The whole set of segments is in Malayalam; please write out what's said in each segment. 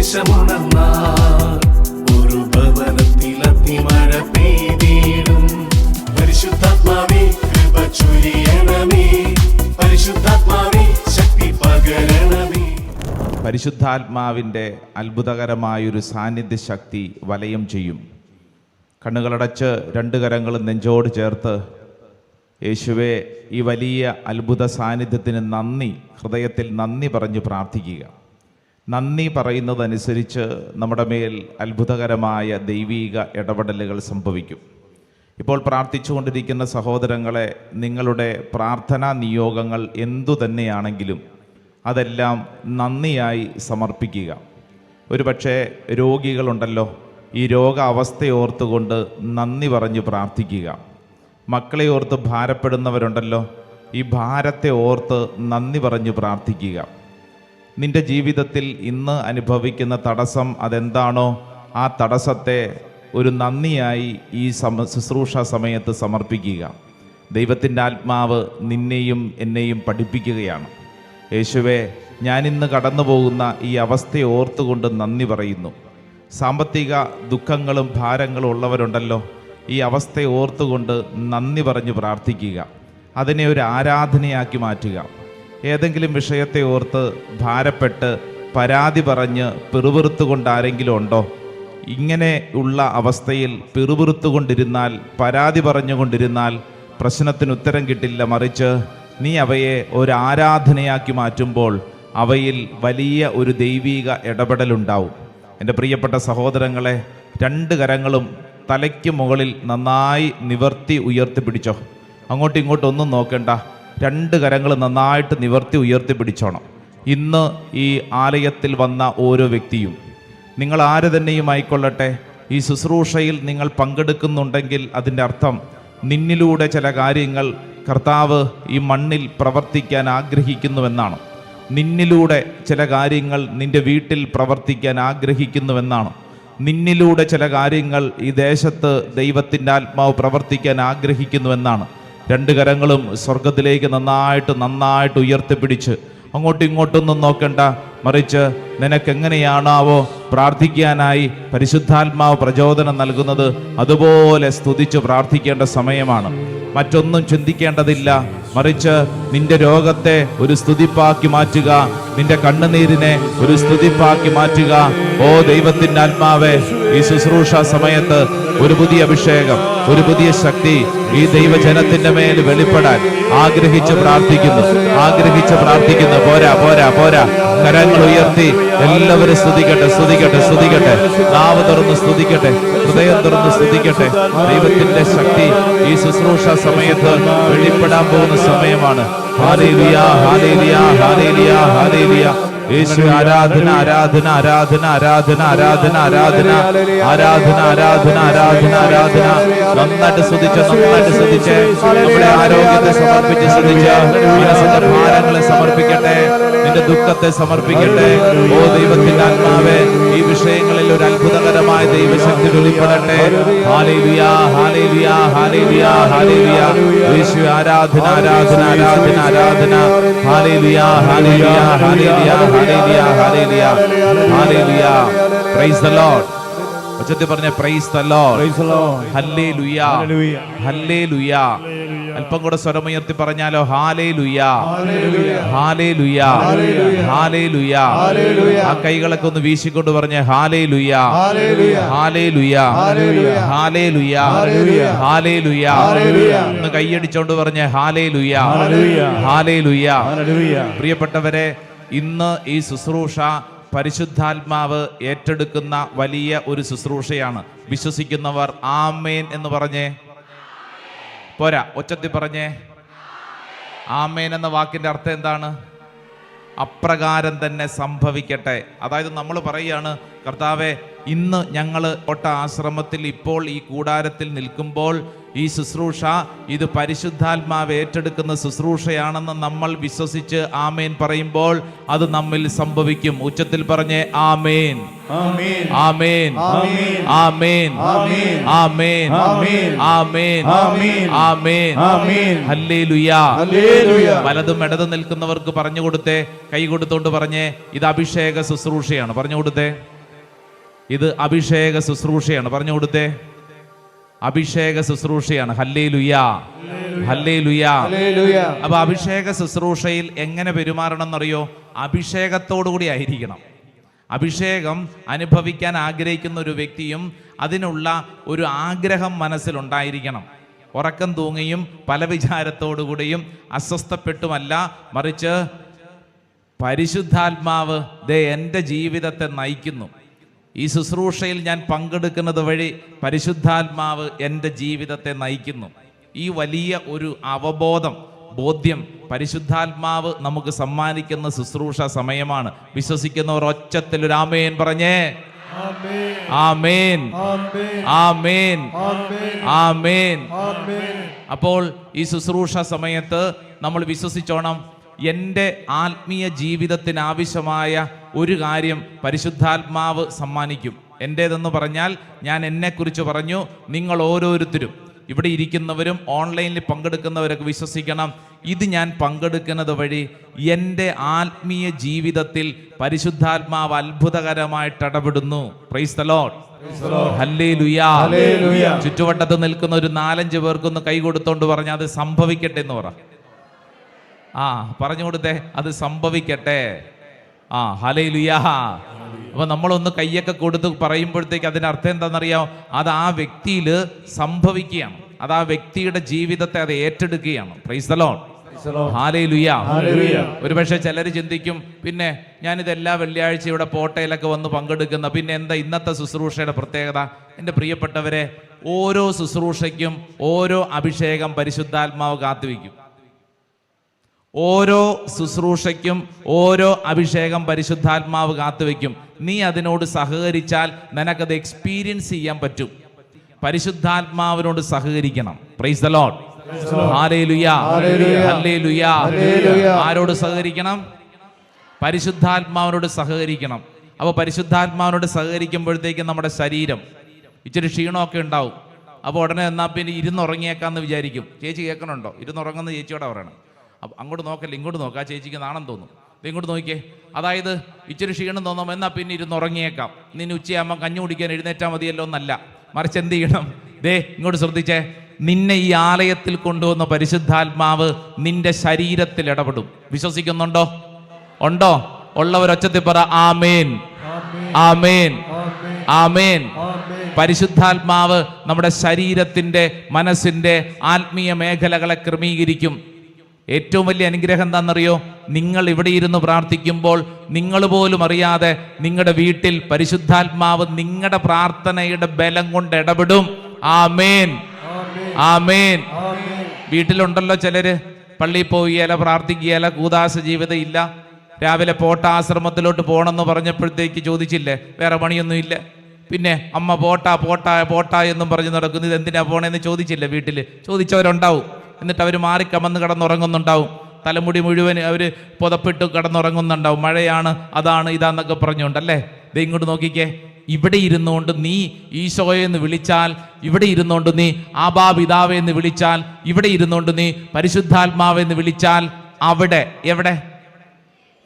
സുവിശേഷമുണർന്നാൽ ഒരു ഭവനത്തിൽ അഗ്നിമഴ പെയ്തിടും. പരിശുദ്ധാത്മാവേ കൃപ ചൊരിയണമേ, പരിശുദ്ധാത്മാവേ ശക്തി പകരണമേ. പരിശുദ്ധാത്മാവിൻ്റെ അത്ഭുതകരമായൊരു സാന്നിധ്യ ശക്തി വലയം ചെയ്യും. കണ്ണുകളടച്ച് രണ്ട് കരങ്ങളും നെഞ്ചോട് ചേർത്ത് യേശുവേ, ഈ വലിയ അത്ഭുത സാന്നിധ്യത്തിന് നന്ദി, ഹൃദയത്തിൽ നന്ദി പറഞ്ഞ് പ്രാർത്ഥിക്കുക. നന്ദി പറയുന്നതനുസരിച്ച് നമ്മുടെ മേൽ അത്ഭുതകരമായ ദൈവീക ഇടപെടലുകൾ സംഭവിക്കും. ഇപ്പോൾ പ്രാർത്ഥിച്ചുകൊണ്ടിരിക്കുന്ന സഹോദരങ്ങളെ, നിങ്ങളുടെ പ്രാർത്ഥനാ നിയോഗങ്ങൾ എന്തു തന്നെയാണെങ്കിലും അതെല്ലാം നന്ദിയായി സമർപ്പിക്കുക. ഒരുപക്ഷെ രോഗികളുണ്ടല്ലോ, ഈ രോഗ അവസ്ഥയോർത്തുകൊണ്ട് നന്ദി പറഞ്ഞ് പ്രാർത്ഥിക്കുക. മക്കളെ ഓർത്ത് ഭാരപ്പെടുന്നവരുണ്ടല്ലോ, ഈ ഭാരത്തെ ഓർത്ത് നന്ദി പറഞ്ഞ് പ്രാർത്ഥിക്കുക. നിൻ്റെ ജീവിതത്തിൽ ഇന്ന് അനുഭവിക്കുന്ന തടസ്സം അതെന്താണോ, ആ തടസ്സത്തെ ഒരു നന്ദിയായി ഈ ശുശ്രൂഷ സമയത്ത് സമർപ്പിക്കുക. ദൈവത്തിൻ്റെ ആത്മാവ് നിന്നെയും എന്നെയും പഠിപ്പിക്കുകയാണ്. യേശുവേ, ഞാനിന്ന് കടന്നു പോകുന്ന ഈ അവസ്ഥയെ ഓർത്തുകൊണ്ട് നന്ദി പറയുന്നു. സാമ്പത്തിക ദുഃഖങ്ങളും ഭാരങ്ങളും ഉള്ളവരുണ്ടല്ലോ, ഈ അവസ്ഥയെ ഓർത്തുകൊണ്ട് നന്ദി പറഞ്ഞ് പ്രാർത്ഥിക്കുക. അതിനെ ഒരു ആരാധനയാക്കി മാറ്റുക. ഏതെങ്കിലും വിഷയത്തെ ഓർത്ത് ഭാരപ്പെട്ട് പരാതി പറഞ്ഞ് പിറുപിറുത്തുകൊണ്ട് ആരെങ്കിലും ഉണ്ടോ? ഇങ്ങനെ ഉള്ള അവസ്ഥയിൽ പിറുപിറുത്തുകൊണ്ടിരുന്നാൽ, പരാതി പറഞ്ഞുകൊണ്ടിരുന്നാൽ പ്രശ്നത്തിന് ഉത്തരം കിട്ടില്ല. മറിച്ച് നീ അവയെ ഒരു ആരാധനയാക്കി മാറ്റുമ്പോൾ അവയിൽ വലിയ ഒരു ദൈവീക ഇടപെടലുണ്ടാവും. എൻ്റെ പ്രിയപ്പെട്ട സഹോദരങ്ങളെ, രണ്ട് കരങ്ങളും തലയ്ക്ക് മുകളിൽ നന്നായി നിവർത്തി ഉയർത്തി പിടിച്ചോ. അങ്ങോട്ടും ഇങ്ങോട്ടും ഒന്നും നോക്കണ്ട, രണ്ട് കരങ്ങൾ നന്നായിട്ട് നിവർത്തി ഉയർത്തി പിടിച്ചോണം. ഇന്ന് ഈ ആലയത്തിൽ വന്ന ഓരോ വ്യക്തിയും, നിങ്ങൾ ആര് തന്നെയും ആയിക്കൊള്ളട്ടെ, ഈ ശുശ്രൂഷയിൽ നിങ്ങൾ പങ്കെടുക്കുന്നുണ്ടെങ്കിൽ അതിൻ്റെ അർത്ഥം നിന്നിലൂടെ ചില കാര്യങ്ങൾ കർത്താവ് ഈ മണ്ണിൽ പ്രവർത്തിക്കാൻ ആഗ്രഹിക്കുന്നുവെന്നാണ്. നിന്നിലൂടെ ചില കാര്യങ്ങൾ നിൻ്റെ വീട്ടിൽ പ്രവർത്തിക്കാൻ ആഗ്രഹിക്കുന്നുവെന്നാണ്. നിന്നിലൂടെ ചില കാര്യങ്ങൾ ഈ ദേശത്ത് ദൈവത്തിൻ്റെ ആത്മാവ് പ്രവർത്തിക്കാൻ ആഗ്രഹിക്കുന്നുവെന്നാണ്. രണ്ട് കരങ്ങളും സ്വർഗത്തിലേക്ക് നന്നായിട്ട് ഉയർത്തിപ്പിടിച്ച് അങ്ങോട്ടും ഇങ്ങോട്ടൊന്നും നോക്കണ്ട, മറിച്ച് നിനക്കെങ്ങനെയാണാവോ പ്രാർത്ഥിക്കാനായി പരിശുദ്ധാത്മാവ് പ്രചോദനം നൽകുന്നത്, അതുപോലെ സ്തുതിച്ച് പ്രാർത്ഥിക്കേണ്ട സമയമാണ്. മറ്റൊന്നും ചിന്തിക്കേണ്ടതില്ല, മറിച്ച് നിന്റെ രോഗത്തെ ഒരു സ്തുതിപ്പാക്കി മാറ്റുക, നിന്റെ കണ്ണുനീരിനെ ഒരു സ്തുതിപ്പാക്കി മാറ്റുക. ഓ ദൈവത്തിൻ്റെ ആത്മാവേ, ഈ ശുശ്രൂഷ സമയത്ത് ഒരു പുതിയ അഭിഷേകം, ഒരു പുതിയ ശക്തി ഈ ദൈവജനത്തിന്റെ മേൽ വെളിപ്പെടാൻ ആഗ്രഹിച്ച് പ്രാർത്ഥിക്കുന്നു. പോരാ പോരാ പോരാ, കരങ്ങൾ ഉയർത്തി എല്ലാവരും സ്തുതിക്കട്ടെ. നാവ് തുറന്ന് സ്തുതിക്കട്ടെ, ഹൃദയം തുറന്ന് സ്തുതിക്കട്ടെ. ദൈവത്തിന്റെ ശക്തി ഈ ശുശ്രൂഷ സമയത്ത് വെളിപ്പെടാൻ പോകുന്ന സമയമാണ്. Hallelujah, hallelujah, hallelujah, hallelujah. യേശു ആരാധന ആരാധന ആരാധന ആരാധന ആരാധന ആരാധന ആരാധന ആരാധന ആരാധന ആരാധന. നന്നായിട്ട് സ്തുതിച്ച് നമ്മുടെ ആരോഗ്യത്തെ സമർപ്പിച്ച് സ്തുതിച്ച് മനസ്സിന്റെ ഭാരങ്ങളെ സമർപ്പിക്കട്ടെ, നിന്റെ ദുഃഖത്തെ സമർപ്പിക്കട്ടെ. ഓ ദൈവത്തിന്റെ ആത്മാവേ, ഈ വിഷയങ്ങളിൽ ഒരു അത്ഭുതകരമായ ദൈവശക്തി വെളിപ്പെടട്ടെ. Hallelujah, hallelujah, hallelujah, hallelujah. യേശു ആരാധന ആരാധന ആരാധന ആരാധന. Hallelujah, hallelujah, hallelujah, hallelujah, hallelujah, hallelujah. Praise the Lord. ഉച്ചത്തിൽ പറഞ്ഞ praise the Lord, hallelujah, hallelujah. അല്പം കൂടെ സ്വരമുയർത്തി പറഞ്ഞാലോ, hallelujah, hallelujah, hallelujah. ആ കൈകളൊക്കെ ഒന്ന് വീശിക്കൊണ്ട് പറഞ്ഞ hallelujah, hallelujah, hallelujah, hallelujah. ഒന്ന് കൈയടിച്ചോണ്ട് പറഞ്ഞ hallelujah, hallelujah. പ്രിയപ്പെട്ടവരെ, ഇന്ന് ഈ ശുശ്രൂഷ പരിശുദ്ധാത്മാവ് ഏറ്റെടുക്കുന്ന വലിയ ഒരു ശുശ്രൂഷയാണ്. വിശ്വസിക്കുന്നവർ ആമേൻ എന്ന് പറഞ്ഞേ. പോരാ, ഒച്ചത്തിൽ പറഞ്ഞേ. ആമേൻ എന്ന വാക്കിന്റെ അർത്ഥം എന്താണ്? അപ്രകാരം തന്നെ സംഭവിക്കട്ടെ. അതായത് നമ്മൾ പറയുകയാണ്, കർത്താവേ, ഇന്ന് ഞങ്ങൾ കോട്ട ആശ്രമത്തിൽ ഇപ്പോൾ ഈ കൂടാരത്തിൽ നിൽക്കുമ്പോൾ ഈ ശുശ്രൂഷ ഇത് പരിശുദ്ധാത്മാവ് ഏറ്റെടുക്കുന്ന ശുശ്രൂഷയാണെന്ന് നമ്മൾ വിശ്വസിച്ച് ആമേൻ പറയുമ്പോൾ അത് നമ്മിൽ സംഭവിക്കും. ഉച്ചത്തിൽ പറഞ്ഞേ ആമേൻ, ആമേൻ, ആമേൻ, ആമേൻ, ആമേൻ, ആമേൻ, ആമേൻ, ഹല്ലേലൂയ. വലതും ഇടതും നിൽക്കുന്നവർക്ക് പറഞ്ഞു കൊടുത്തേ, കൈ കൊടുത്തോണ്ട് പറഞ്ഞേ, ഇത് അഭിഷേക ശുശ്രൂഷയാണ്. പറഞ്ഞു കൊടുത്തേ. ഇത് അഭിഷേക ശുശ്രൂഷയാണ്. പറഞ്ഞു കൊടുത്തേ, അഭിഷേക ശുശ്രൂഷയാണ്. ഹല്ലേലൂയാ, ഹല്ലേലൂയാ. അപ്പൊ അഭിഷേക ശുശ്രൂഷയിൽ എങ്ങനെ പെരുമാറണം എന്നറിയോ? അഭിഷേകത്തോടു കൂടി ആയിരിക്കണം. അഭിഷേകം അനുഭവിക്കാൻ ആഗ്രഹിക്കുന്ന ഒരു വ്യക്തിയും അതിനുള്ള ഒരു ആഗ്രഹം മനസ്സിലുണ്ടായിരിക്കണം. ഉറക്കം തൂങ്ങിയും പല വിചാരത്തോടുകൂടിയും അസ്വസ്ഥപ്പെട്ടുമല്ല, മറിച്ച് പരിശുദ്ധാത്മാവ് ദേ എൻ്റെ ജീവിതത്തെ നയിക്കുന്നു. ഈ ശുശ്രൂഷയിൽ ഞാൻ പങ്കെടുക്കുന്നത് വഴി പരിശുദ്ധാത്മാവ് എൻ്റെ ജീവിതത്തെ നയിക്കുന്നു. ഈ വലിയ ഒരു ബോധ്യം പരിശുദ്ധാത്മാവ് നമുക്ക് സമ്മാനിക്കുന്ന ശുശ്രൂഷ സമയമാണ്. വിശ്വസിക്കുന്നവർ ഒച്ചത്തിൽ ഒരു ആമേൻ പറഞ്ഞേ. ആമേൻ, ആമേൻ, ആമേൻ. അപ്പോൾ ഈ ശുശ്രൂഷ സമയത്ത് നമ്മൾ വിശ്വസിച്ചോണം, എൻ്റെ ആത്മീയ ജീവിതത്തിന് ആവശ്യമായ ഒരു കാര്യം പരിശുദ്ധാത്മാവ് സമ്മാനിക്കും. എൻ്റേതെന്ന് പറഞ്ഞാൽ ഞാൻ എന്നെക്കുറിച്ച് പറഞ്ഞു. നിങ്ങൾ ഓരോരുത്തരും ഇവിടെ ഇരിക്കുന്നവരും ഓൺലൈനിൽ പങ്കെടുക്കുന്നവരൊക്കെ വിശ്വസിക്കണം, ഇത് ഞാൻ പങ്കെടുക്കുന്നത് വഴി എൻ്റെ ആത്മീയ ജീവിതത്തിൽ പരിശുദ്ധാത്മാവ് അത്ഭുതകരമായിട്ട് ഇടപെടുന്നു. പ്രൈസ് ദി ലോർഡ്, ഹല്ലേലൂയാ. ചുറ്റുവട്ടത്ത് നിൽക്കുന്ന ഒരു 4-5 പേർക്കൊന്ന് കൈ കൊടുത്തോണ്ട് പറഞ്ഞ അത് സംഭവിക്കട്ടെ എന്ന് പറ. പറഞ്ഞു കൊടുത്തേ, അത് സംഭവിക്കട്ടെ. ഹല്ലേലൂയാ. അപ്പൊ നമ്മളൊന്ന് കയ്യൊക്കെ കൊടുത്ത് പറയുമ്പോഴത്തേക്ക് അതിന്റെ അർത്ഥം എന്താണെന്നറിയാമോ? അത് ആ വ്യക്തിയിൽ സംഭവിക്കുകയാണ്. അത് ആ വ്യക്തിയുടെ ജീവിതത്തെ അത് ഏറ്റെടുക്കുകയാണ്. പ്രൈസ് ദി ലോർഡ്, ഹല്ലേലൂയാ. ഒരുപക്ഷെ ചിലർ ചിന്തിക്കും, പിന്നെ ഞാനിത് എല്ലാ വെള്ളിയാഴ്ച ഇവിടെ പോട്ടയിലൊക്കെ വന്ന് പങ്കെടുക്കുന്ന, പിന്നെ എന്താ ഇന്നത്തെ ശുശ്രൂഷയുടെ പ്രത്യേകത? എൻ്റെ പ്രിയപ്പെട്ടവരെ, ഓരോ ശുശ്രൂഷയ്ക്കും ഓരോ അഭിഷേകം പരിശുദ്ധാത്മാവ് കാത്തുവയ്ക്കും. ഓരോ ശുശ്രൂഷയ്ക്കും ഓരോ അഭിഷേകം പരിശുദ്ധാത്മാവ് കാത്തുവെക്കും. നീ അതിനോട് സഹകരിച്ചാൽ നിനക്കത് എക്സ്പീരിയൻസ് ചെയ്യാൻ പറ്റും. പരിശുദ്ധാത്മാവിനോട് സഹകരിക്കണം. പ്രൈസ് ദി ലോർഡ്, ഹല്ലേലൂയാ, ഹല്ലേലൂയാ. ആരോട് സഹകരിക്കണം? പരിശുദ്ധാത്മാവിനോട് സഹകരിക്കണം. അപ്പോൾ പരിശുദ്ധാത്മാവിനോട് സഹകരിക്കുമ്പോഴത്തേക്കും നമ്മുടെ ശരീരം ഇച്ചിരി ക്ഷീണമൊക്കെ ഉണ്ടാവും. അപ്പോൾ ഉടനെ എന്നാൽ പിന്നെ ഇരുന്നുറങ്ങിയേക്കാന്ന് വിചാരിക്കും. ചേച്ചി കേൾക്കണുണ്ടോ? ഇരുന്നുറങ്ങുന്ന ചേച്ചിയോടെ പറയണം. അങ്ങോട്ട് നോക്കല്ല, ഇങ്ങോട്ട് നോക്കാം. ആ ചേച്ചിക്ക് നാണം തോന്നും. ഇങ്ങോട്ട് നോക്കിയേ. അതായത് ഇച്ചിരി ക്ഷീണം തോന്നും, എന്നാൽ പിന്നെ ഇരുന്നുറങ്ങിയേക്കാം, നിന്നെ ഉച്ചയാകുമ്പോൾ കഞ്ഞി കുടിക്കാൻ എഴുന്നേറ്റാൽ മതിയല്ലോ എന്നല്ല. മറിച്ച് എന്ത് ചെയ്യണം? ഇങ്ങോട്ട് ശ്രദ്ധിച്ചേ. നിന്നെ ഈ ആലയത്തിൽ കൊണ്ടുവന്ന പരിശുദ്ധാത്മാവ് നിന്റെ ശരീരത്തിൽ ഇടപെടും. വിശ്വസിക്കുന്നുണ്ടോ? ഉണ്ടോ? ഉള്ളവരൊച്ചത്തിൽ പറ ആമേൻ, ആമേൻ, ആമേൻ. പരിശുദ്ധാത്മാവ് നമ്മുടെ ശരീരത്തിന്റെ, മനസ്സിന്റെ ആത്മീയ മേഖലകളെ ക്രമീകരിക്കും. ഏറ്റവും വലിയ അനുഗ്രഹം എന്താണെന്നറിയോ? നിങ്ങൾ ഇവിടെ ഇരുന്ന് പ്രാർത്ഥിക്കുമ്പോൾ നിങ്ങൾ പോലും അറിയാതെ നിങ്ങളുടെ വീട്ടിൽ പരിശുദ്ധാത്മാവ് നിങ്ങളുടെ പ്രാർത്ഥനയുടെ ബലം കൊണ്ട് ഇടപെടും. ആമേൻ, ആമേൻ. വീട്ടിലുണ്ടല്ലോ ചിലര് പള്ളിയിൽ പോവുകയല്ല, പ്രാർത്ഥിക്കുകയല്ല, കൂദാശ ജീവിതം ഇല്ല. രാവിലെ ആശ്രമത്തിലോട്ട് പോകണമെന്ന് പറഞ്ഞപ്പോഴത്തേക്ക് ചോദിച്ചില്ലേ, വേറെ പണിയൊന്നും ഇല്ല, പിന്നെ അമ്മ പോട്ടാ എന്നും പറഞ്ഞ് നടക്കുന്നു, ഇത് എന്തിനാ പോണേന്ന് ചോദിച്ചില്ലേ? വീട്ടിൽ ചോദിച്ചവരുണ്ടാവും. എന്നിട്ട് അവർ മാറിക്കമന്ന് കിടന്നുറങ്ങുന്നുണ്ടാവും. തലമുടി മുഴുവൻ അവർ പുതപ്പിട്ട് കിടന്നുറങ്ങുന്നുണ്ടാവും. മഴയാണ്, അതാണ്, ഇതാന്നൊക്കെ പറഞ്ഞുകൊണ്ടല്ലേ. ഇങ്ങോട്ട് നോക്കിക്കേ. ഇവിടെ ഇരുന്നുകൊണ്ട് നീ ഈശോയെ എന്ന് വിളിച്ചാൽ, ഇവിടെ ഇരുന്നുകൊണ്ട് നീ ആബാ പിതാവേ എന്ന് വിളിച്ചാൽ, ഇവിടെ ഇരുന്നുകൊണ്ട് നീ പരിശുദ്ധാത്മാവെ എന്ന് വിളിച്ചാൽ, അവിടെ എവിടെ?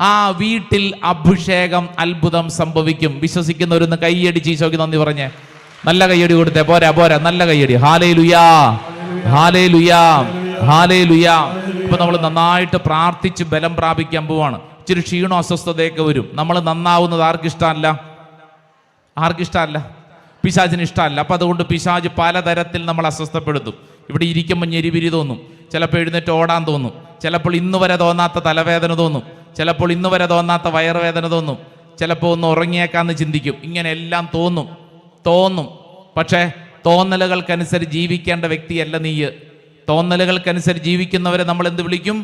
ആ വീട്ടിൽ അഭിഷേകം, അത്ഭുതം സംഭവിക്കും. വിശ്വസിക്കുന്നവരൊന്ന് കൈയടിച്ച് ഈശോയ്ക്ക് നന്ദി പറഞ്ഞേ. നല്ല കൈയടി കൊടുത്തേ. പോരാ, നല്ല കൈയടി. ഹല്ലേലൂയാ, ഹല്ലേലൂയാ, ഹല്ലേലൂയാ. ഇപ്പൊ നമ്മൾ നന്നായിട്ട് പ്രാർത്ഥിച്ച് ബലം പ്രാപിക്കാൻ പോവാണ്. ഇച്ചിരി ക്ഷീണോ അസ്വസ്ഥതയൊക്കെ വരും. നമ്മൾ നന്നാവുന്നത് ആർക്കിഷ്ടമല്ല? പിശാചിന് ഇഷ്ടമല്ല. അപ്പൊ അതുകൊണ്ട് പിശാച് പലതരത്തിൽ നമ്മൾ അസ്വസ്ഥപ്പെടുത്തും. ഇവിടെ ഇരിക്കുമ്പോൾ ഞെരിപിരി തോന്നും, ചിലപ്പോൾ എഴുന്നേറ്റ് ഓടാൻ തോന്നും, ചിലപ്പോൾ ഇന്ന് വരെ തോന്നാത്ത തലവേദന തോന്നും, ചിലപ്പോൾ ഇന്ന് വരെ തോന്നാത്ത വയറുവേദന തോന്നും, ചിലപ്പോൾ ഒന്ന് ഉറങ്ങിയേക്കാന്ന് ചിന്തിക്കും. ഇങ്ങനെ എല്ലാം തോന്നും. പക്ഷേ തോന്നലുകൾക്കനുസരിച്ച് ജീവിക്കേണ്ട വ്യക്തിയല്ല നീ. തോന്നലുകൾക്കനുസരിച്ച് ജീവിക്കുന്നവരെ നമ്മൾ എന്ത് വിളിക്കും?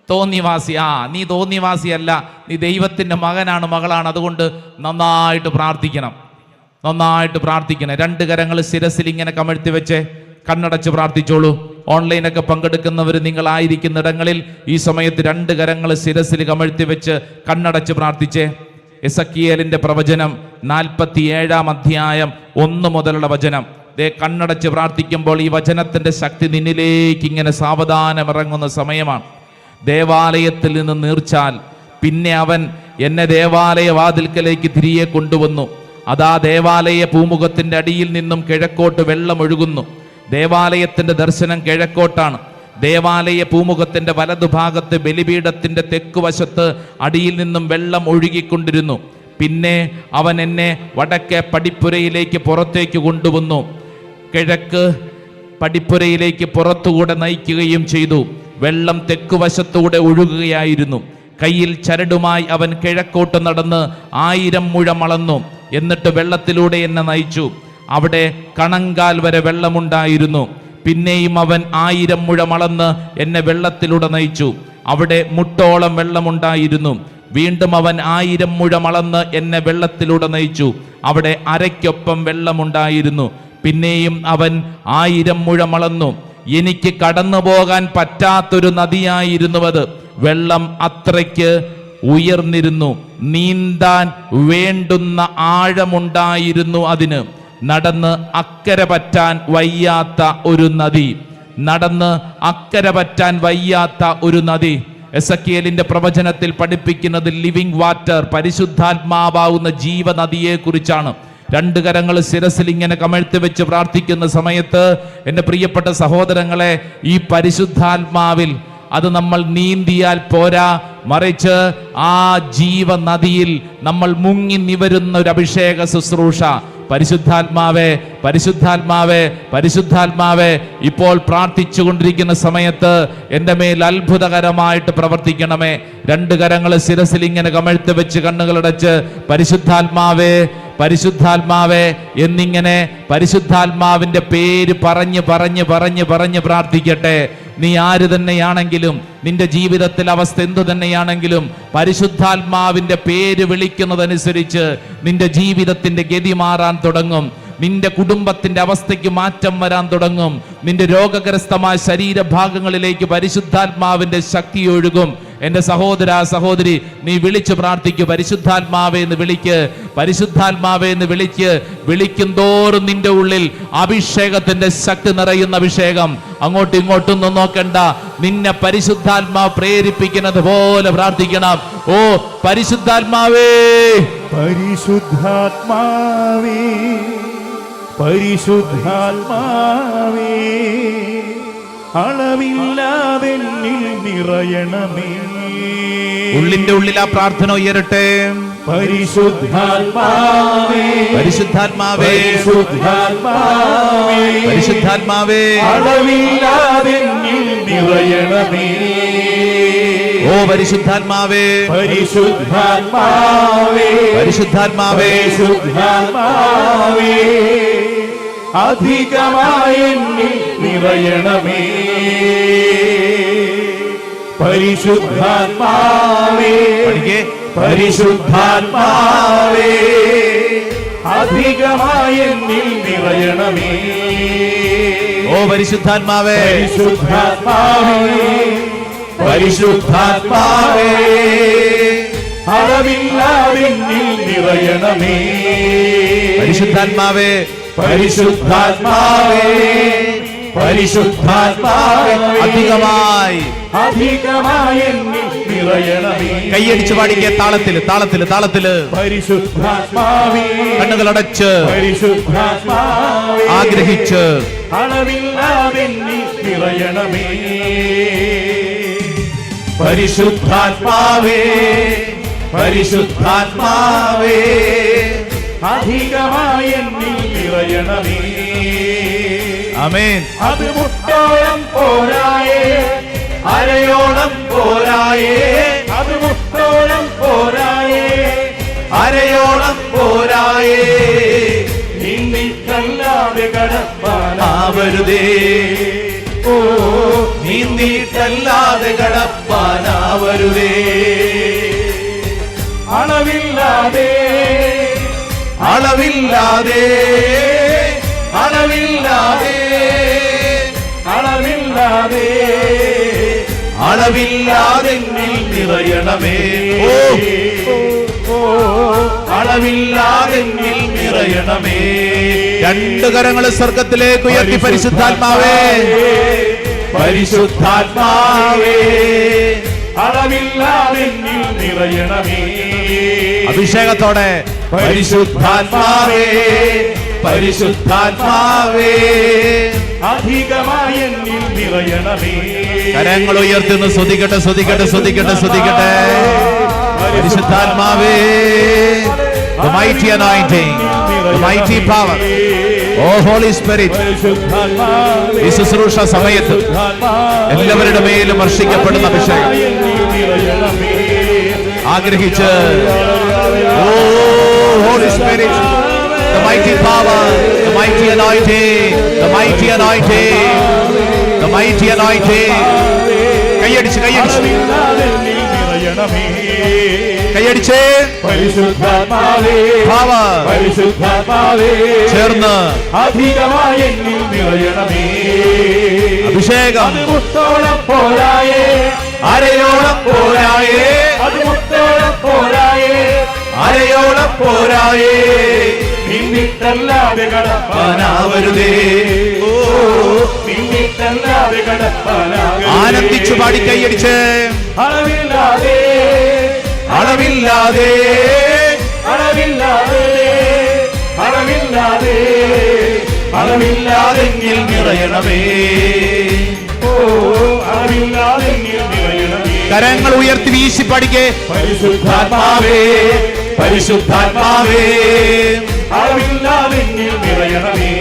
തോന്നിവാസി. നീ തോന്നിവാസിയല്ല, നീ ദൈവത്തിൻ്റെ മകനാണ്, മകളാണ്. അതുകൊണ്ട് നന്നായിട്ട് പ്രാർത്ഥിക്കണം. 2 കരങ്ങൾ ശിരസിൽ ഇങ്ങനെ കമഴ്ത്തി വെച്ച് കണ്ണടച്ച് പ്രാർത്ഥിച്ചോളൂ. ഓൺലൈനൊക്കെ പങ്കെടുക്കുന്നവർ നിങ്ങളായിരിക്കുന്നിടങ്ങളിൽ ഈ സമയത്ത് 2 കരങ്ങൾ ശിരസിൽ കമഴ്ത്തി വെച്ച് കണ്ണടച്ച് പ്രാർത്ഥിച്ചേ. എസക്കിയേലിന്റെ പ്രവചനം 47-ാം അധ്യായം 1 മുതലുള്ള വചനം. കണ്ണടച്ച് പ്രാർത്ഥിക്കുമ്പോൾ ഈ വചനത്തിന്റെ ശക്തി നിന്നിലേക്ക് ഇങ്ങനെ സാവധാനം ഇറങ്ങുന്ന സമയമാണ്. ദേവാലയത്തിൽ നിന്ന് നീർച്ചാൽ പിന്നെ അവൻ എന്നെ ദേവാലയ വാതിൽക്കലേക്ക് തിരികെ കൊണ്ടുവന്നു. അതാ ദേവാലയ പൂമുഖത്തിന്റെ അടിയിൽ നിന്നും കിഴക്കോട്ട് വെള്ളം ഒഴുകുന്നു. ദേവാലയത്തിന്റെ ദർശനം കിഴക്കോട്ടാണ്. ദേവാലയ പൂമുഖത്തിന്റെ വലതുഭാഗത്ത് ബലിപീഠത്തിന്റെ തെക്കുവശത്ത് അടിയിൽ നിന്നും വെള്ളം ഒഴുകിക്കൊണ്ടിരുന്നു. പിന്നെ അവൻ എന്നെ വടക്കേ പടിപ്പുരയിലേക്ക് പുറത്തേക്ക് കൊണ്ടുവന്നു. കിഴക്ക് പടിപ്പുരയിലേക്ക് പുറത്തുകൂടെ നയിക്കുകയും ചെയ്തു. വെള്ളം തെക്കുവശത്തൂടെ ഒഴുകുകയായിരുന്നു. കയ്യിൽ ചരടുമായി അവൻ കിഴക്കോട്ട് നടന്ന് 1000 മുഴം അളന്നു. എന്നിട്ട് വെള്ളത്തിലൂടെ എന്നെ നയിച്ചു. അവിടെ കണങ്കാൽ വരെ വെള്ളമുണ്ടായിരുന്നു. പിന്നെയും അവൻ 1000 മുഴം അളന്ന് എന്നെ വെള്ളത്തിലൂടെ നയിച്ചു. അവിടെ മുട്ടോളം വെള്ളമുണ്ടായിരുന്നു. വീണ്ടും അവൻ 1000 മുഴം അളന്ന് എന്നെ വെള്ളത്തിലൂടെ നയിച്ചു. അവിടെ അരയ്ക്കൊപ്പം വെള്ളമുണ്ടായിരുന്നു. പിന്നെയും അവൻ 1000 മുഴം അളന്നു. എനിക്ക് കടന്നു പോകാൻ പറ്റാത്തൊരു നദിയായിരുന്നു അത്. വെള്ളം അത്രയ്ക്ക് ഉയർന്നിരുന്നു. നീന്താൻ വേണ്ടുന്ന ആഴമുണ്ടായിരുന്നു അതിന്. നടന്ന് അക്കരെ പറ്റാൻ വയ്യാത്ത ഒരു നദി. നടന്ന് അക്കരെ പറ്റാൻ വയ്യാത്ത ഒരു നദി. എസക്കിയേലിന്റെ പ്രവചനത്തിൽ പഠിപ്പിക്കുന്നത് ലിവിംഗ് വാറ്റർ, പരിശുദ്ധാത്മാവാകുന്ന ജീവനദിയെ കുറിച്ചാണ്. 2 കരങ്ങൾ ശിരസിൽ ഇങ്ങനെ കമഴ്ത്തി വെച്ച് പ്രാർത്ഥിക്കുന്ന സമയത്ത് എൻ്റെ പ്രിയപ്പെട്ട സഹോദരങ്ങളെ, ഈ പരിശുദ്ധാത്മാവിൽ അത് നമ്മൾ നീന്തിയാൽ പോരാ, മറിച്ച് ആ ജീവനദിയിൽ നമ്മൾ മുങ്ങി നിവരുന്ന ഒരു അഭിഷേക ശുശ്രൂഷ. പരിശുദ്ധാത്മാവേ, പരിശുദ്ധാത്മാവേ, പരിശുദ്ധാത്മാവേ, ഇപ്പോൾ പ്രാർത്ഥിച്ചു കൊണ്ടിരിക്കുന്ന സമയത്ത് എൻ്റെ മേൽ അത്ഭുതകരമായിട്ട് പ്രവർത്തിക്കണമേ. 2 കരങ്ങൾ ശിരസിൽ ഇങ്ങനെ കമഴ്ത്തി വെച്ച് കണ്ണുകളടച്ച് പരിശുദ്ധാത്മാവേ, പരിശുദ്ധാത്മാവേ എന്നിങ്ങനെ പരിശുദ്ധാത്മാവിൻ്റെ പേര് പറഞ്ഞ് പറഞ്ഞ് പറഞ്ഞ് പറഞ്ഞ് പ്രാർത്ഥിക്കട്ടെ. നീ ആര് തന്നെയാണെങ്കിലും, നിന്റെ ജീവിതത്തിൽ അവസ്ഥ എന്തു തന്നെയാണെങ്കിലും, പരിശുദ്ധാത്മാവിൻ്റെ പേര് വിളിക്കുന്നതനുസരിച്ച് നിന്റെ ജീവിതത്തിന്റെ ഗതി മാറാൻ തുടങ്ങും. നിന്റെ കുടുംബത്തിന്റെ അവസ്ഥയ്ക്ക് മാറ്റം വരാൻ തുടങ്ങും. നിന്റെ രോഗഗ്രസ്തമായ ശരീരഭാഗങ്ങളിലേക്ക് പരിശുദ്ധാത്മാവിന്റെ ശക്തി ഒഴുകും. എൻ്റെ സഹോദര സഹോദരി, നീ വിളിച്ചു പ്രാർത്ഥിക്കൂ. പരിശുദ്ധാത്മാവേ എന്ന് വിളിക്ക്, പരിശുദ്ധാത്മാവേ എന്ന് വിളിക്ക്. വിളിക്കും തോറും നിന്റെ ഉള്ളിൽ അഭിഷേകത്തിന്റെ ശക്തി നിറയുന്ന അഭിഷേകം. അങ്ങോട്ടും ഇങ്ങോട്ടൊന്നും നോക്കണ്ട, നിന്നെ പരിശുദ്ധാത്മാവ് പ്രേരിപ്പിക്കുന്നത് പോലെ പ്രാർത്ഥിക്കണം. ഓ പരിശുദ്ധാത്മാവേ, പരിശുദ്ധാത്മാവേ, പരിശുദ്ധാത്മാവേ, അളവില്ലാതെന്നിൽ നിറയണമേ. ഉള്ളിന്റെ ഉള്ളിൽ ആ പ്രാർത്ഥന ഉയരട്ടെ. പരിശുദ്ധാത്മാവേ, പരിശുദ്ധാത്മാവേ, പരിശുദ്ധാത്മാവേ, പരിശുദ്ധാത്മാവേ, അളവില്ലാതെന്നിൽ നിറയണമേ. ഓ പരിശുദ്ധാത്മാവേ, പരിശുദ്ധാത്മാവേ, പരിശുദ്ധാത്മാവേ, പരിശുദ്ധാത്മാവേ, അധികമായി എന്നിൽ നിറയണമേ. പരിശുദ്ധാത്മാവേ, പരിശുദ്ധാത്മാവേ, അധികമായി എന്നിൽ നിറയണമേ. ഓ പരിശുദ്ധാത്മാവേ, പരിശുദ്ധാത്മാവേ, പരിശുദ്ധാത്മാവേ, അളവില്ലാതെ എന്നിൽ നിറയണമേ. പരിശുദ്ധാത്മാവേ, പരിശുദ്ധാത്മാവേ, പരിശുദ്ധാത്മാവേ, അധികമായി അധികമായി എന്നിൽ നിറയണമേ. കൈയടിച്ച് പാടിക്കേ. താളത്തില് താളത്തില് താളത്തില്. പരിശുദ്ധാത്മാവേ, കണ്ണുകളടച്ച് പരിശുദ്ധാത്മാവേ, ആഗ്രഹിച്ച് അളവില്ലാതെ എന്നിൽ നിറയണമേ. പരിശുദ്ധാത്മാവേ, പരിശുദ്ധാത്മാവേ, അധികമായി എന്നിൽ നിറയണമേ. ആമേൻ. അത് മുട്ടോളം പോരായേ, അരയോളം പോരായേ. അത് മുട്ടോളം പോരായേ, അരയോളം പോരായേ. നീന്തല്ലാതെ കടപ്പാനാവരുതേ. ഓ നീന്തല്ലാതെ കടപ്പാനാവരുതേ. അളവില്ലാതെ, അളവില്ലാതെ, അളവില്ലാതെ, അളവില്ലാതെ, അളവില്ലാതെ എന്നിൽ നിറയണമേ. ഓ അളവില്ലാതെ എന്നിൽ നിറയണമേ. 2 കരങ്ങൾ സ്വർഗത്തിലേക്ക് ഉയർത്തി. പരിശുദ്ധാത്മാവേ, പരിശുദ്ധാത്മാവേ, അളവില്ലാതെ എന്നിൽ നിറയണമേ. അഭിഷേകത്തോടെ പരിശുദ്ധാത്മാവേ പരിശുദ്ധാത്മാവേ അധികമായി എന്നിൽ നിറയണമേ. കരങ്ങൾ ഉയർത്തുന്നു. സ്തുതിക്കട്ടെ, സ്തുതിക്കട്ടെ, സ്തുതിക്കട്ടെ, സ്തുതിക്കട്ടെ. പരിശുദ്ധാത്മാവേ, the mighty anointing, the mighty power, oh Holy Spirit, ഈ ശുശ്രൂഷ സമയത്ത് എല്ലാവരുടെ മേലും വർഷിക്കപ്പെടുന്ന അഭിഷേകം ആഗ്രഹിച്ച്, oh Holy Spirit, the mighty power, the mighty anointing, the mighty anointing, the mighty anointing. കൈയടിച്ച് കൈയടിച്ച് കൈയടിച്ച് പരിശുദ്ധാത്മാവേ പരിശുദ്ധാത്മാവേ ചേർന്ന് അധികമായി എന്നിൽ നിറയണമേ. അഭിഷേകം അത് മുത്തോളം പോരായേ, അരയോളം പോരായേ, അത് മുത്തോളം പോരായേ, അരയോളം പോരായേ, നിന്നിട്ടല്ലാതെ കടപ്പാനാവരുതേ. ഓ നിന്നിട്ടല്ലാതെ കടപ്പാനാവരുതേ. ആനന്ദിച്ചു പാടി കൈയടിച്ച് അളവില്ലാതെ അളവില്ലാതെ അളവില്ലാതെ അളവില്ലാതെ അളവില്ലാതെങ്ങിൽ നിറയണമേ. ഓ അളവില്ലാതെങ്ങിൽ നിറയണമേ. കരങ്ങൾ ഉയർത്തി വീശി പാടിക്കേ. പരിശുദ്ധാത്മാവേ പരിശുദ്ധാത്മാവേ അളവില്ലാതെങ്ങിൽ നിറയണമേ.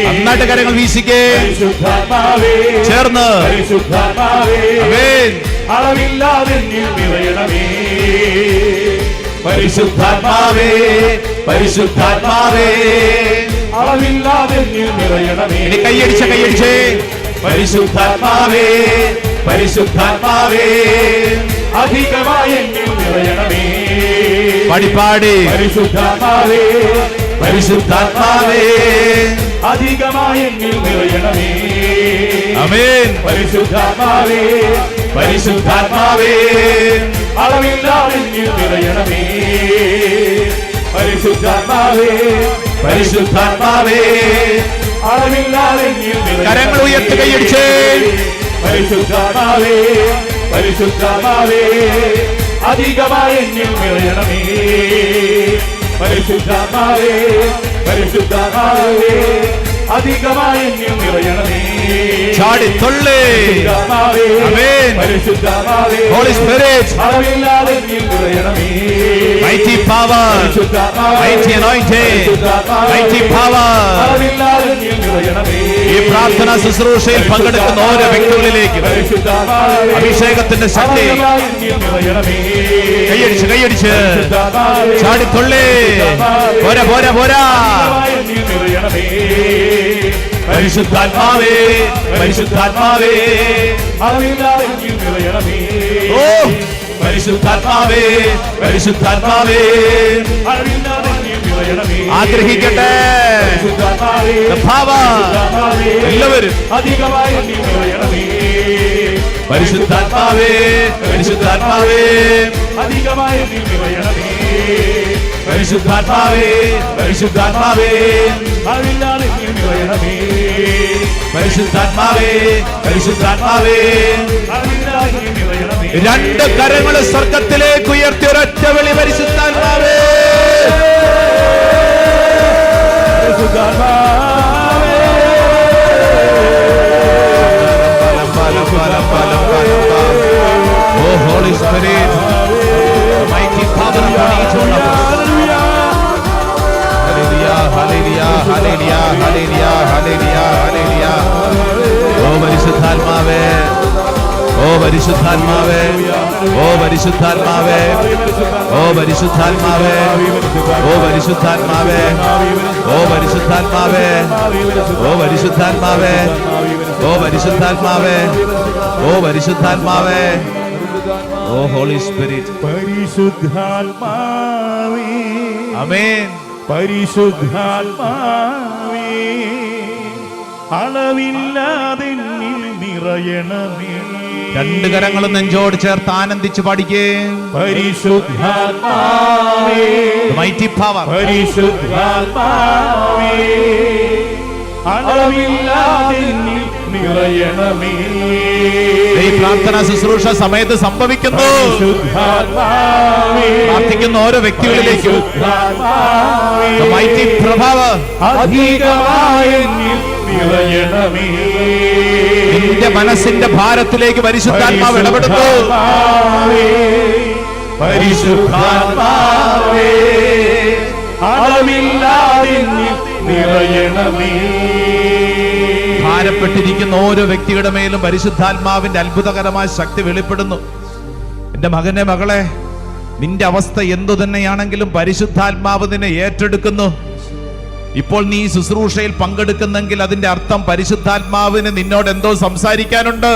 നന്നായിട്ട് കരങ്ങൾ വീശിക്കേ. പരിശുദ്ധാത്മാവേ ചേർന്ന് പരിശുദ്ധാത്മാവേ ആമേൻ. അളവില്ലാതെങ്ങിൽ നിറയണമേ. പരിശുദ്ധാത്മാവേ പരിശുദ്ധാത്മാവേ അളവില്ലാതെങ്ങിൽ നിറയണമേ. ഇനി കൈയടിച്ച കൈയടിച്ചേ. പരിശുദ്ധാത്മാവേ പരിശുദ്ധാത്മാവേ അധികമായി എന്നിൽ നിറയണമേ. പാടിപ്പാടി പരിശുദ്ധാത്മാവേ പരിശുദ്ധാത്മാവേ അധികമായി എന്നിൽ നിറയണമേ. ആമേൻ. പരിശുദ്ധാത്മാവേ പരിശുദ്ധാത്മാവേ അളവില്ലാതെ എന്നിൽ നിറയണമേ. പരിശുദ്ധാത്മാവേ പരിശുദ്ധാത്മാവേ അളവില്ലാതെ എന്നിൽ നിറയണമേ. കരങ്ങൾ ഉയർത്തി കൈയടിച്ചേ. പരിശുദ്ധാത്മാവേ പരിശുദ്ധാത്മാവേ അധികമായി എന്നിൽ നിറയണമേ. പരിശുദ്ധാത്മാവേ പരിശുദ്ധാത്മാവേ അധികമായി എന്നിൽ നിറയണമേ. ചാടി തൊള്ളേ. ആമേൻ. പരിശുദ്ധാത്മാവേ Holy Spirit, അളവില്ലാതെ എന്നിൽ നിറയണമേ. mighty power, mighty anointing, mighty power. അളവില്ലാതെ എന്നിൽ നിറയണമേ. ഈ പ്രാർത്ഥനാ ശുശ്രൂഷയിൽ പങ്കെടുക്കുന്ന ഓരോ വ്യക്തികളിലേക്ക് പരിശുദ്ധാത്മാവേ അഭിഷേകത്തിന്റെ ശക്തി അധികമായി എന്നിൽ നിറയണമേ. കൈയടിച്ച് കൈയടിച്ച് ചാടി തൊള്ളേ. പോരാ പോരാ പോരാ. അധികമായി എന്നിൽ നിറയണമേ. പരിശുദ്ധാത്മാവേ പരിശുദ്ധാത്മാവേ അളവില്ലാതെ എന്നിൽ നിറയണമേ. ഓ പരിശുദ്ധാത്മാവേ പരിശുദ്ധാത്മാവേ അളവില്ലാതെ എന്നിൽ നിറയണമേ. ആഗ്രഹിക്കട്ടെ. പരിശുദ്ധാത്മാവേ The power. പരിശുദ്ധാത്മാവേ എല്ലാവരും അധികമായി എന്നിൽ നിറയണമേ. പരിശുദ്ധാത്മാവേ പരിശുദ്ധാത്മാവേ അധികമായി എന്നിൽ നിറയണമേ. പരിശുദ്ധാത്മാവേ പരിശുദ്ധാത്മാവേ അളവില്ലാതെ എന്നിൽ നിറയണമേ. പരിശുദ്ധാത്മാവേ പരിശുദ്ധാത്മാവേ അളവില്ലാതെ എന്നിൽ നിറയണമേ. രണ്ട് കരങ്ങൾ സ്വർഗത്തിലേക്ക് ഉയർത്തി ഒരൊറ്റ വിളി. പരിശുദ്ധാത്മാവേ പരിശുദ്ധാത്മാവേ Oh Holy Spirit, mighty power upon each one of us. Hallelujah, hallelujah, hallelujah, hallelujah, hallelujah, hallelujah. Oh പരിശുദ്ധാത്മാവേ ഓ പരിശുദ്ധാത്മാവേ ഓ പരിശുദ്ധാത്മാവേ ഓ പരിശുദ്ധാത്മാവേ ഓ പരിശുദ്ധാത്മാവേ ഓ പരിശുദ്ധാത്മാവേ ഓ പരിശുദ്ധാത്മാവേ ഓ പരിശുദ്ധാത്മാവേ ഓ പരിശുദ്ധാത്മാവേ ഓ ഹോളി സ്പിരിറ്റ്. പരിശുദ്ധാത്മാവേ ആമേൻ. പരിശുദ്ധാത്മാവേ അളവില്ലാതെ എന്നിൽ നിറയണമേ. രണ്ട് കരങ്ങളും നെഞ്ചോട് ചേർത്ത് ആനന്ദിച്ച് പാടിക്കേ. പരിശുദ്ധാത്മാവേ മൈറ്റി പവർ. പരിശുദ്ധാത്മാവേ അളവില്ലാതെ എന്നിൽ നിറയണമേ. ഈ പ്രാർത്ഥന ശുശ്രൂഷ സമയത്ത് സംഭവിക്കുന്നു. പരിശുദ്ധാത്മാവേ, പ്രാർത്ഥിക്കുന്ന ഓരോ വ്യക്തികളിലേക്കും പരിശുദ്ധാത്മാവേ, mighty പ്രഭാവം അധികമായി എന്നിൽ നിറയണമേ. നിന്റെ മനസ്സിന്റെ ഭാരത്തിലേക്ക് പരിശുദ്ധാത്മാവ് ഇടപെടുന്നു. പരിശുദ്ധാത്മാവേ, അളവില്ലാതെ എന്നിൽ നിറയണമേ. ഭാരപ്പെട്ടിരിക്കുന്ന ഓരോ വ്യക്തിയുടെ മേലും പരിശുദ്ധാത്മാവിന്റെ അത്ഭുതകരമായ ശക്തി വെളിപ്പെടുന്നു. എന്റെ മകനെ, മകളെ, നിന്റെ അവസ്ഥ എന്തു തന്നെയാണെങ്കിലും പരിശുദ്ധാത്മാവ് നിന്നെ ഏറ്റെടുക്കുന്നു. ഇപ്പോൾ നീ ശുശ്രൂഷയിൽ പങ്കെടുക്കുന്നെങ്കിൽ അതിന്റെ അർത്ഥം പരിശുദ്ധാത്മാവിന് നിന്നോട് എന്തോ സംസാരിക്കാനുണ്ട്.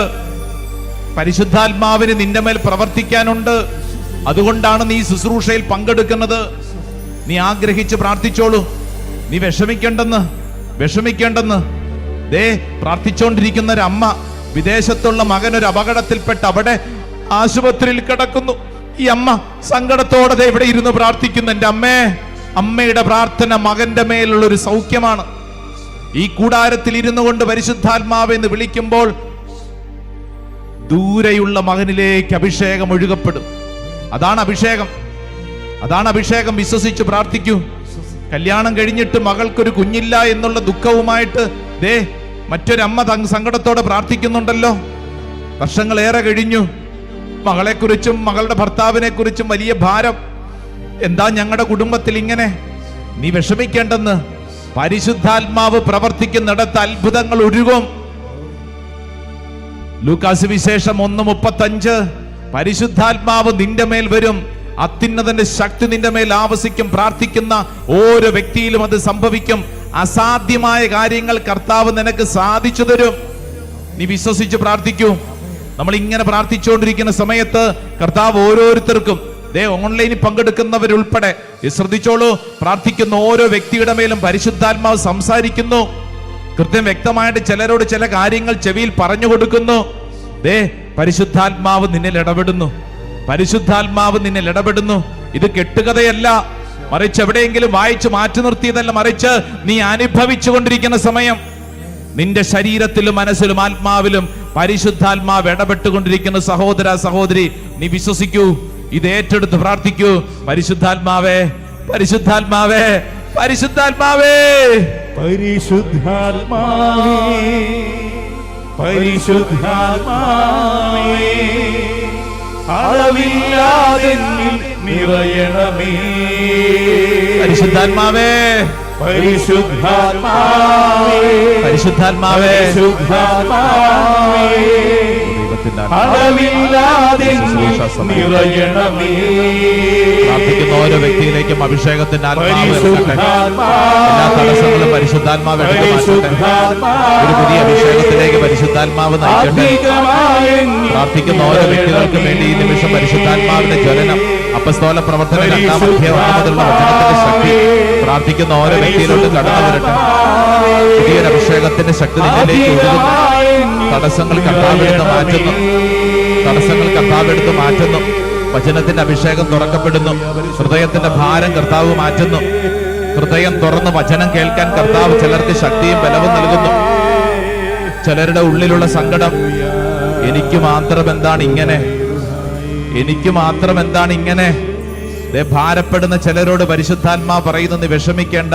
പരിശുദ്ധാത്മാവിന് നിന്റെ മേൽ പ്രവർത്തിക്കാനുണ്ട്. അതുകൊണ്ടാണ് നീ ശുശ്രൂഷയിൽ പങ്കെടുക്കുന്നത്. നീ ആഗ്രഹിച്ച് പ്രാർത്ഥിച്ചോളൂ. നീ വിഷമിക്കേണ്ടെന്ന് പ്രാർത്ഥിച്ചുകൊണ്ടിരിക്കുന്ന ഒരു അമ്മ, വിദേശത്തുള്ള മകൻ ഒരു അപകടത്തിൽപ്പെട്ട് അവിടെ ആശുപത്രിയിൽ കിടക്കുന്നു. ഈ അമ്മ സങ്കടത്തോടെ ഇവിടെ ഇരുന്ന് പ്രാർത്ഥിക്കുന്നു. എൻ്റെ അമ്മയുടെ പ്രാർത്ഥന മകന്റെ മേലുള്ള ഒരു സൗഖ്യമാണ്. ഈ കൂടാരത്തിൽ ഇരുന്നു കൊണ്ട് പരിശുദ്ധാത്മാവെന്ന് വിളിക്കുമ്പോൾ ദൂരെയുള്ള മകനിലേക്ക് അഭിഷേകം ഒഴുകപ്പെടും. അതാണ് അഭിഷേകം. വിശ്വസിച്ച് പ്രാർത്ഥിക്കൂ. കല്യാണം കഴിഞ്ഞിട്ട് മകൾക്കൊരു കുഞ്ഞില്ല എന്നുള്ള ദുഃഖവുമായിട്ട് മറ്റൊരമ്മ സങ്കടത്തോടെ പ്രാർത്ഥിക്കുന്നുണ്ടല്ലോ. വർഷങ്ങളേറെ കഴിഞ്ഞു. മകളെക്കുറിച്ചും മകളുടെ ഭർത്താവിനെ കുറിച്ചും വലിയ ഭാരം. എന്താ ഞങ്ങളുടെ കുടുംബത്തിൽ ഇങ്ങനെ? നീ വിഷമിക്കേണ്ടെന്ന്. പരിശുദ്ധാത്മാവ് പ്രവർത്തിക്കുന്നിടത്ത് അത്ഭുതങ്ങൾ ഒഴുകും. ലൂക്കാസ് വിശേഷം 1:35 പരിശുദ്ധാത്മാവ് നിന്റെ മേൽ വരും, അത്യുന്നതന്റെ ശക്തി നിന്റെ മേൽ ആവസിക്കും. പ്രാർത്ഥിക്കുന്ന ഓരോ വ്യക്തിയിലും അത് സംഭവിക്കും. അസാധ്യമായ കാര്യങ്ങൾ കർത്താവ് നിനക്ക് സാധിച്ചു തരും. നീ വിശ്വസിച്ച് പ്രാർത്ഥിക്കൂ. നമ്മൾ ഇങ്ങനെ പ്രാർത്ഥിച്ചുകൊണ്ടിരിക്കുന്ന സമയത്ത് കർത്താവ് ഓരോരുത്തർക്കും ഓൺലൈനിൽ പങ്കെടുക്കുന്നവരുൾപ്പെടെ ശ്രദ്ധിച്ചോളൂ, പ്രാർത്ഥിക്കുന്ന ഓരോ വ്യക്തിയുടെ മേലും പരിശുദ്ധാത്മാവ് സംസാരിക്കുന്നു. കൃത്യം വ്യക്തമായിട്ട് ചിലരോട് ചില കാര്യങ്ങൾ ചെവിയിൽ പറഞ്ഞു കൊടുക്കുന്നു. പരിശുദ്ധാത്മാവ് നിന്നിൽ ഇടപെടുന്നു. ഇത് കെട്ടുകഥയല്ല, മറിച്ച് എവിടെയെങ്കിലും വായിച്ച് മാറ്റി നിർത്തിയതല്ല, മറിച്ച് നീ അനുഭവിച്ചു കൊണ്ടിരിക്കുന്ന സമയം നിന്റെ ശരീരത്തിലും മനസ്സിലും ആത്മാവിലും പരിശുദ്ധാത്മാവ് ഇടപെട്ടുകൊണ്ടിരിക്കുന്ന സഹോദര സഹോദരി, നീ വിശ്വസിക്കൂ. ഇത് ഏറ്റെടുത്ത് പ്രാർത്ഥിക്കൂ. പരിശുദ്ധാത്മാവേ, പരിശുദ്ധാത്മാവേ, പരിശുദ്ധാത്മാവേ, പരിശുദ്ധാത്മാവേ, അളവില്ലാതെ നിറയണമേ. പരിശുദ്ധാത്മാവേ, പരിശുദ്ധാത്മാവേ, അളവില്ലാതെ നിറയണമേ. പ്രാർത്ഥിക്കുന്ന ഓരോ വ്യക്തിയിലേക്കും അഭിഷേകത്തിന്റെ ആത്മാവ് ഇറങ്ങട്ടെ. എല്ലാ തടസ്സങ്ങളും പരിശുദ്ധാത്മാവ് എടുത്ത് മാറ്റട്ടെ. ഒരു പുതിയ അഭിഷേകത്തിലേക്ക് പരിശുദ്ധാത്മാവ് നയിക്കട്ടെ. പ്രാർത്ഥിക്കുന്ന ഓരോ വ്യക്തികൾക്കും വേണ്ടി ഈ നിമിഷം പരിശുദ്ധാത്മാവിന്റെ ജ്വലനം, അപ്പസ്തോല പ്രവർത്തനം 2-ാം അധ്യായം മുതലുള്ള വചനത്തിന്റെ ശക്തി പ്രാർത്ഥിക്കുന്ന ഓരോ വ്യക്തിയിലോട്ട് കടന്നു വരട്ടെ. പുതിയൊരു അഭിഷേകത്തിന്റെ ശക്തി നിന്നിലേക്ക് ഒഴുകുന്നു. തടസ്സങ്ങൾ കർത്താവെടുത്ത് മാറ്റുന്നു. വചനത്തിന്റെ അഭിഷേകം തുറക്കപ്പെടുന്നു. ഹൃദയത്തിന്റെ ഭാരം കർത്താവ് മാറ്റുന്നു. ഹൃദയം തുറന്ന് വചനം കേൾക്കാൻ കർത്താവ് ചിലർക്ക് ശക്തിയും ബലവും നൽകുന്നു. ചിലരുടെ ഉള്ളിലുള്ള സങ്കടം, എനിക്ക് മാത്രം എന്താണ് ഇങ്ങനെ ഭാരപ്പെടുന്ന ചിലരോട് പരിശുദ്ധാത്മാവ് പറയുന്നു, നീ വിഷമിക്കേണ്ട.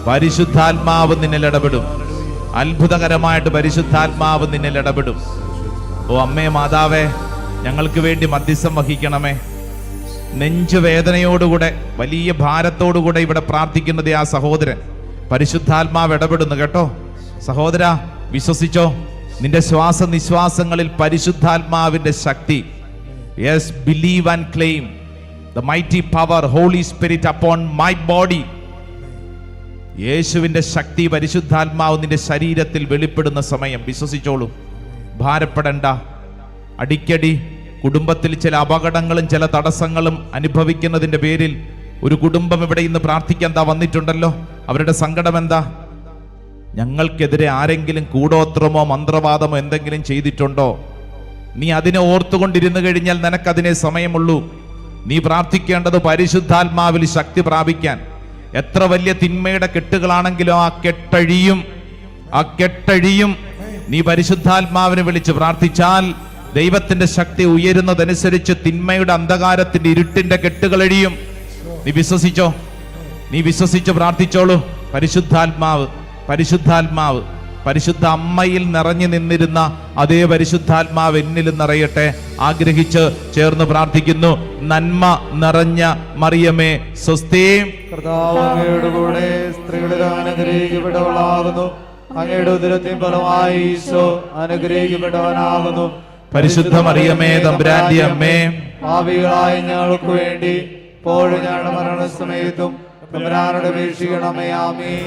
പരിശുദ്ധാത്മാവ് നിന്നിൽ ഇടപെടും. അത്ഭുതകരമായിട്ട് പരിശുദ്ധാത്മാവ് നിന്നിൽ ഇടപെടും. ഓ അമ്മേ, മാതാവേ, ഞങ്ങൾക്ക് വേണ്ടി മധ്യസ്ഥം വഹിക്കണമേ. നെഞ്ചുവേദനയോടുകൂടെ വലിയ ഭാരത്തോടുകൂടെ ഇവിടെ പ്രാർത്ഥിക്കുന്നത് ആ സഹോദരൻ. പരിശുദ്ധാത്മാവ് ഇടപെടുന്നു കേട്ടോ. സഹോദര, വിശ്വസിച്ചോ. നിന്റെ ശ്വാസനിശ്വാസങ്ങളിൽ പരിശുദ്ധാത്മാവിന്റെ ശക്തി. Yes, believe and claim the mighty power Holy Spirit upon my body. യേശുവിന്റെ ശക്തി, പരിശുദ്ധാത്മാവ് നിന്റെ ശരീരത്തിൽ വെളിപ്പെടുന്ന സമയം വിശ്വസിച്ചോളൂ. ഭാരപ്പെടണ്ട. അടിക്കടി കുടുംബത്തിൽ ചില അപകടങ്ങളും ചില തടസ്സങ്ങളും അനുഭവിക്കുന്നതിന്റെ പേരിൽ ഒരു കുടുംബം ഇവിടെ ഇന്ന് പ്രാർത്ഥിക്കാൻ വന്നിട്ടുണ്ടല്ലോ. അവരുടെ സങ്കടം എന്താ? ഞങ്ങൾക്കെതിരെ ആരെങ്കിലും കൂടോത്രമോ മന്ത്രവാദമോ എന്തെങ്കിലും ചെയ്തിട്ടുണ്ടോ? നീ അതിനെ ഓർത്തുകൊണ്ടിരുന്നു കഴിഞ്ഞാൽ നിനക്കതിനെ സമയമുള്ളൂ. നീ പ്രാർത്ഥിക്കേണ്ടത് പരിശുദ്ധാത്മാവിൽ ശക്തി പ്രാപിക്കാൻ. എത്ര വലിയ തിന്മയുടെ കെട്ടുകളാണെങ്കിലും ആ കെട്ടഴിയും. നീ പരിശുദ്ധാത്മാവിനെ വിളിച്ച് പ്രാർത്ഥിച്ചാൽ ദൈവത്തിന്റെ ശക്തി ഉയരുന്നതനുസരിച്ച് തിന്മയുടെ അന്ധകാരത്തിന്റെ ഇരുട്ടിന്റെ കെട്ടുകൾ എഴിയും. നീ വിശ്വസിച്ചോ? നീ വിശ്വസിച്ച് പ്രാർത്ഥിച്ചോളൂ. പരിശുദ്ധാത്മാവ്, പരിശുദ്ധാത്മാവ്, പരിശുദ്ധ അമ്മയിൽ നിറഞ്ഞു നിന്നിരുന്ന അതേ പരിശുദ്ധാത്മാവ് എന്നിലും നിറയട്ടെ. ആഗ്രഹിച്ച് ചേർന്ന് പ്രാർത്ഥിക്കുന്നു. നന്മ നിറഞ്ഞ മറിയമേ സ്വസ്തി, കർത്താവ് അങ്ങയുടെ കൂടെ സ്ത്രീകളിൽ അനുഗ്രഹിക്കപ്പെട്ടവളാകുന്നു. അങ്ങയുടെ ഉദരത്തിൻ ഫലമായി ഈശോ അനുഗ്രഹിക്കപ്പെട്ടവനാകുന്നു. പരിശുദ്ധ മറിയമേ തമ്പുരാന്റെ അമ്മേ, പാപികളായ ഞങ്ങൾക്ക് വേണ്ടി ഇപ്പോഴും ഞങ്ങളുടെ മരണസമയത്തും തമ്പുരാനോട് അപേക്ഷിക്കണമേ. ആമേൻ.